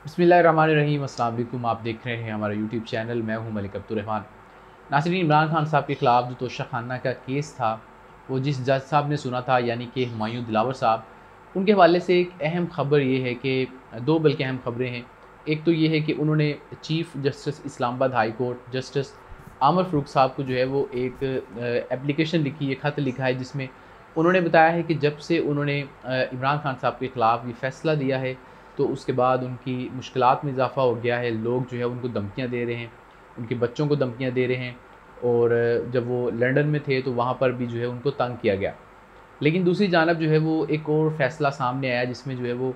बिस्मिल्लाहिर्रहमानिर्रहीम। अस्सलाम वालेकुम। आप देख रहे हैं हमारा यूट्यूब चैनल। मैं हूं मलिक अब्दुर्रहमान। नाज़रीन, इमरान खान साहब के ख़िलाफ़ जो तोशाखाना का केस था, वो जिस जज साहब ने सुना था यानी कि हुमायूं दिलावर साहब, उनके हवाले से एक अहम ख़बर ये है कि दो बल्कि अहम ख़बरें हैं। एक तो ये है कि उन्होंने chief justice Islamabad high court justice आमर फ़ारूक साहब को जो है वो एक एप्लीकेशन लिखी है, ख़त लिखा है, जिसमें उन्होंने बताया है कि जब से उन्होंने इमरान खान साहब के ख़िलाफ़ ये फ़ैसला दिया है, तो उसके बाद उनकी मुश्किलात में इज़ाफ़ा हो गया है। लोग जो है उनको धमकियाँ दे रहे हैं, उनके बच्चों को धमकियाँ दे रहे हैं, और जब वो लंदन में थे तो वहाँ पर भी जो है उनको तंग किया गया। लेकिन दूसरी जानब जो है वो एक और फ़ैसला सामने आया, जिसमें जो है वो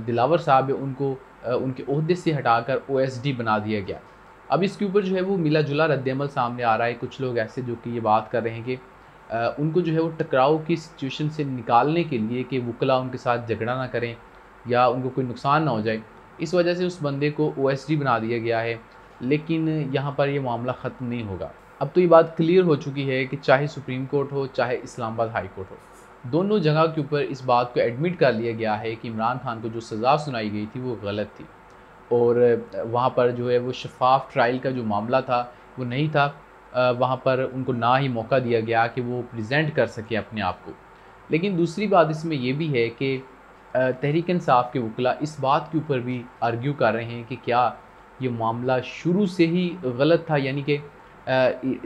दिलावर साहब है उनको उनके ओहदे से हटाकर ओएसडी बना दिया गया। अब इसके ऊपर जो है वो मिला-जुला रद्द-ए-अमल सामने आ रहा है। कुछ लोग ऐसे जो कि ये बात कर रहे हैं कि उनको जो है वो टकराव की सिचुएशन से निकालने के लिए कि वुकला उनके साथ झगड़ा ना करें या उनको कोई नुकसान ना हो जाए, इस वजह से उस बंदे को ओएसडी बना दिया गया है। लेकिन यहाँ पर ये मामला ख़त्म नहीं होगा। अब तो ये बात क्लियर हो चुकी है कि चाहे सुप्रीम कोर्ट हो, चाहे इस्लामाबाद हाई कोर्ट हो, दोनों जगह के ऊपर इस बात को एडमिट कर लिया गया है कि इमरान खान को जो सज़ा सुनाई गई थी वो गलत थी, और वहाँ पर जो है वो शफ़ाफ़ ट्रायल का जो मामला था वो नहीं था। वहाँ पर उनको ना ही मौका दिया गया कि वो प्रेज़ेंट कर सकें अपने आप को। लेकिन दूसरी बात इसमें ये भी है कि तहरीक इंसाफ के वकील इस बात के ऊपर भी आर्ग्यू कर रहे हैं कि क्या ये मामला शुरू से ही गलत था, यानी कि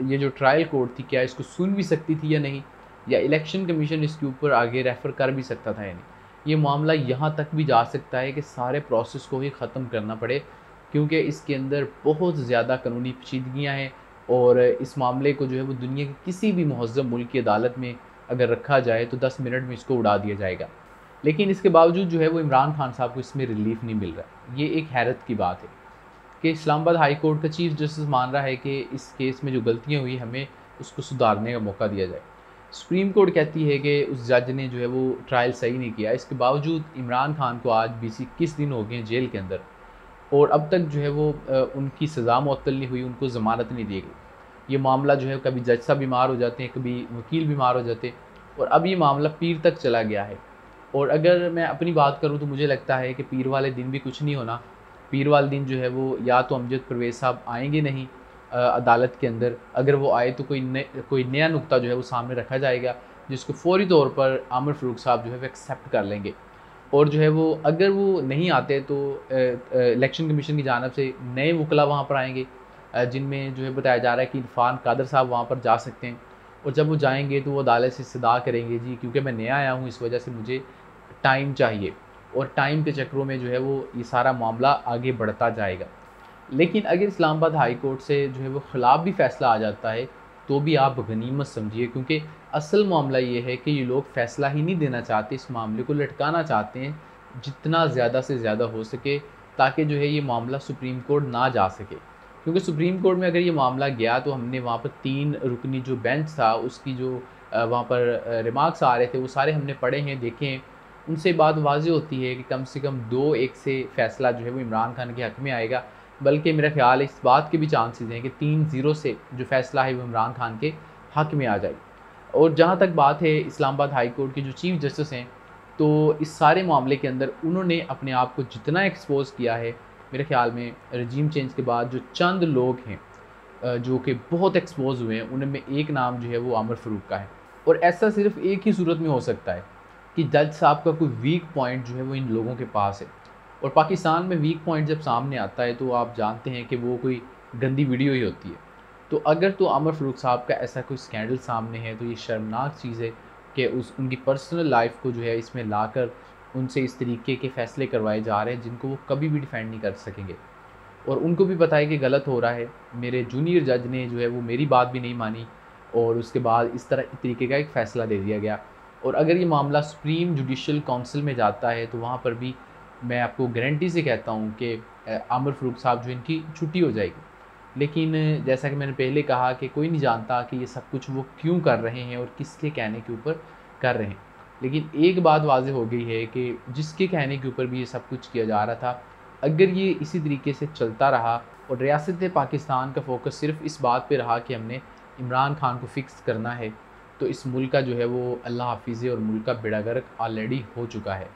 ये जो ट्रायल कोर्ट थी, क्या इसको सुन भी सकती थी या नहीं, या इलेक्शन कमीशन इसके ऊपर आगे रेफ़र कर भी सकता था या नहीं। ये मामला यहाँ तक भी जा सकता है कि सारे प्रोसेस को ही ख़त्म करना पड़े, क्योंकि इसके अंदर बहुत ज़्यादा कानूनी पेचीदगियाँ हैं, और इस मामले को जो है वो दुनिया के किसी भी मुहज़्ज़म मुल्क की अदालत में अगर रखा जाए तो 10 मिनट में इसको उड़ा दिया जाएगा। लेकिन इसके बावजूद जो है वो इमरान खान साहब को इसमें रिलीफ़ नहीं मिल रहा। ये एक हैरत की बात है कि इस्लामाबाद हाई कोर्ट का चीफ़ जस्टिस मान रहा है कि इस केस में जो गलतियाँ हुई, हमें उसको सुधारने का मौका दिया जाए। सुप्रीम कोर्ट कहती है कि उस जज ने जो है वो ट्रायल सही नहीं किया। इसके बावजूद इमरान खान को आज 20-21 दिन हो गए हैं जेल के अंदर, और अब तक जो है वो उनकी सज़ा मुअत्तल नहीं हुई, उनको ज़मानत नहीं दी गई। ये मामला जो है, कभी जज साहब बीमार हो जाते हैं, कभी वकील बीमार हो जाते हैं, और अब ये मामला पीर तक चला गया है। और अगर मैं अपनी बात करूँ तो मुझे लगता है कि पीर वाले दिन भी कुछ नहीं होना। पीर वाले दिन जो है वो या तो अमजद परवेज़ साहब आएँगे नहीं अदालत के अंदर। अगर वो आए तो कोई नया नुक्ता जो है वो सामने रखा जाएगा, जिसको फ़ौरी तौर पर आमिर फ़ारूक साहब जो है वो एक्सेप्ट कर लेंगे। और जो है वो, अगर वो नहीं आते तो इलेक्शन कमीशन की जानिब से नए वकला वहाँ पर आएँगे, जिनमें जो है बताया जा रहा है कि इरफ़ान कादर साहब वहाँ पर जा सकते हैं। और जब वो जाएँगे तो वो अदालत से इस्तदा करेंगे, जी क्योंकि मैं नया आया हूँ, इस वजह से मुझे टाइम चाहिए, और टाइम के चक्करों में जो है वो ये सारा मामला आगे बढ़ता जाएगा। लेकिन अगर इस्लामाबाद हाई कोर्ट से जो है वो ख़िलाफ़ भी फ़ैसला आ जाता है, तो भी आप गनीमत समझिए, क्योंकि असल मामला ये है कि ये लोग फ़ैसला ही नहीं देना चाहते, इस मामले को लटकाना चाहते हैं जितना ज़्यादा से ज़्यादा हो सके, ताकि जो है ये मामला सुप्रीम कोर्ट ना जा सके। क्योंकि सुप्रीम कोर्ट में अगर ये मामला गया तो हमने वहाँ पर 3 रुकनी जो बेंच था, उसकी जो वहाँ पर रिमार्क्स आ रहे थे, वो सारे हमने पढ़े हैं, देखे हैं। उनसे बात वाज़ेह होती है कि कम से कम 2-1 से फ़ैसला जो है वो इमरान खान के हक़ में आएगा। बल्कि मेरा ख़्याल है इस बात के भी चांसेस हैं कि 3-0 से जो फ़ैसला है वो इमरान खान के हक़ में आ जाए। और जहाँ तक बात है इस्लामाबाद हाई कोर्ट के जो चीफ़ जस्टिस हैं, तो इस सारे मामले के अंदर उन्होंने अपने आप को जितना एक्सपोज़ किया है, मेरे ख़्याल में रजीम चेंज के बाद जो चंद लोग हैं जो कि बहुत एक्सपोज़ हुए हैं, उनमें एक नाम जो है वो आमिर फ़ारूक का है। और ऐसा सिर्फ़ एक ही सूरत में हो सकता है कि जज साहब का कोई वीक पॉइंट जो है वो इन लोगों के पास है। और पाकिस्तान में वीक पॉइंट जब सामने आता है तो आप जानते हैं कि वो कोई गंदी वीडियो ही होती है। तो अगर तो आमिर फ़ारूक साहब का ऐसा कोई स्कैंडल सामने है, तो ये शर्मनाक चीज़ है कि उनकी पर्सनल लाइफ़ को जो है इसमें लाकर उनसे इस तरीके के फ़ैसले करवाए जा रहे हैं जिनको वो कभी भी डिफेंड नहीं कर सकेंगे। और उनको भी पता है कि गलत हो रहा है। मेरे जूनियर जज ने जो है वो मेरी बात भी नहीं मानी, और उसके बाद इस तरीके का एक फ़ैसला दे दिया गया। और अगर ये मामला सुप्रीम जुडिशल काउंसिल में जाता है तो वहाँ पर भी मैं आपको गारंटी से कहता हूँ कि आमिर फ़ारूक साहब जो इनकी छुट्टी हो जाएगी। लेकिन जैसा कि मैंने पहले कहा कि कोई नहीं जानता कि ये सब कुछ वो क्यों कर रहे हैं और किसके कहने के ऊपर कर रहे हैं। लेकिन एक बात वाज़ेह हो गई है कि जिसके कहने के ऊपर भी ये सब कुछ किया जा रहा था, अगर ये इसी तरीके से चलता रहा और रियासत पाकिस्तान का फ़ोकस सिर्फ़ इस बात पे रहा कि हमने इमरान खान को फ़िक्स करना है, तो इस मुल्क का जो है वो अल्लाह हाफ़िज़ है, और मुल्क का बेड़ा गर्क ऑलरेडी हो चुका है।